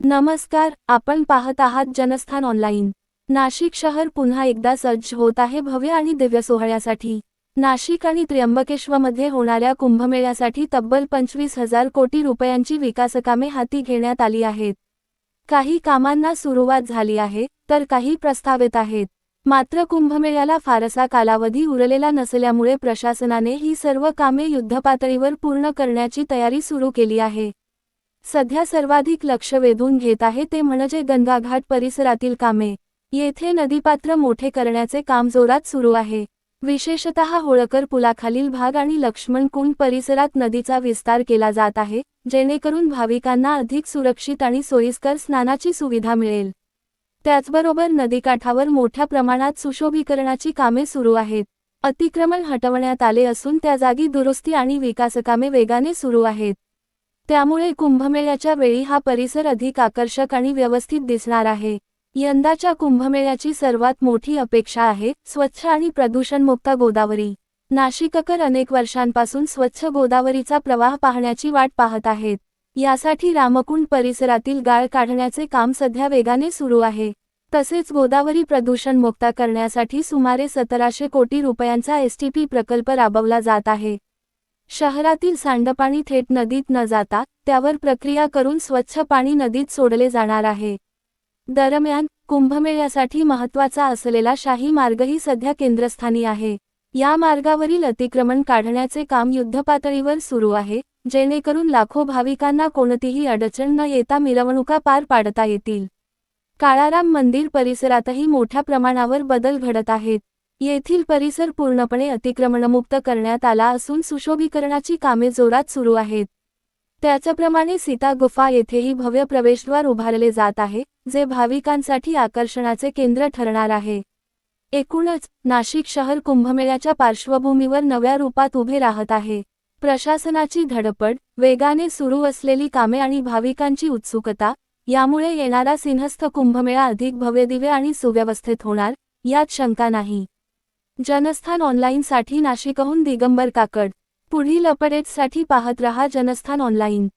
नमस्कार, आपण पाहत आहात जनस्थान ऑनलाईन। नाशिक शहर पुन्हा एकदा सज्ज होत आहे भव्य आणि दिव्य सोहळ्यासाठी। नाशिक आणि त्र्यंबकेश्वरमध्ये होणाऱ्या कुंभमेळ्यासाठी तब्बल 25,000 कोटी रुपयांची विकासकामे हाती घेण्यात आली आहेत। काही कामांना सुरुवात झाली आहे, तर काही प्रस्तावित आहेत। मात्र कुंभमेळ्याला फारसा कालावधी उरलेला नसल्यामुळे प्रशासनाने ही सर्व कामे युद्धपातळीवर पूर्ण करण्याची तयारी सुरू केली आहे। सध्या सर्वाधिक लक्ष वेधून घेत आहे ते म्हणजे गंगाघाट परिसरातील कामे। येथे नदीपात्र मोठे करण्याचे काम जोरात सुरू आहे। विशेषतः होळकर पुलाखालील भाग आणि लक्ष्मण कुंड परिसरात नदीचा विस्तार केला जात आहे, जेणेकरून भाविकांना अधिक सुरक्षित आणि सोयीस्कर स्नानाची सुविधा मिळेल। त्याचबरोबर नदीकाठावर मोठ्या प्रमाणात सुशोभीकरणाची कामे सुरू आहेत। अतिक्रमण हटवण्यात आले असून त्या जागी दुरुस्ती आणि विकासकामे वेगाने सुरू आहेत। त्यामुळे कुंभमेळ्याच्या वेळी हा परिसर अधिक आकर्षक आणि व्यवस्थित दिसणार आहे। यंदाच्या कुंभमेळ्याची सर्वात मोठी अपेक्षा आहे स्वच्छ आणि प्रदूषणमुक्त गोदावरी। नाशिककर अनेक वर्षांपासून स्वच्छ गोदावरीचा प्रवाह पाहण्याची वाट पाहत आहेत। यासाठी रामकुंड परिसरातील गाळ काढण्याचे काम सध्या वेगाने सुरू आहे। तसेच गोदावरी प्रदूषणमुक्त करण्यासाठी सुमारे 1700 कोटी रुपयांचा एसटीपी प्रकल्प राबवला जात आहे। शहरातील सांडपाणी थेट नदीत न जाता त्यावर प्रक्रिया करून स्वच्छ पाणी नदीत सोडले जाणार आहे। दरम्यान कुंभमेळ्यासाठी महत्त्वाचा असलेला शाही मार्गही सध्या केंद्रस्थानी आहे। या मार्गावरील अतिक्रमण काढण्याचे काम युद्धपातळीवर सुरू आहे, जेणेकरून लाखो भाविकांना कोणतीही अडचण न येता मिरवणुका पार पाडता येतील। काळाराम मंदिर परिसरातही मोठ्या प्रमाणावर बदल घडत आहेत। येथील परिसर पूर्णपणे अतिक्रमणमुक्त करण्यात आला असून सुशोभीकरणाची कामे जोरात सुरू आहेत। त्याचप्रमाणे सीता गुफा येथेही भव्य प्रवेशद्वार उभारले जात आहे, जे भाविकांसाठी आकर्षणाचे केंद्र ठरणार आहे। एकूणच नाशिक शहर कुंभमेळ्याच्या पार्श्वभूमीवर नव्या रूपात उभे राहत आहे। प्रशासनाची धडपड, वेगाने सुरू असलेली कामे आणि भाविकांची उत्सुकता यामुळे येणारा सिंहस्थ कुंभमेळा अधिक भव्यदिव्य आणि सुव्यवस्थित होणार, यात शंका नाही। जनस्थान ऑनलाईनसाठी नाशिकहून दिगंबर काकड। पुढील अपडेट्ससाठी पाहत रहा जनस्थान ऑनलाईन।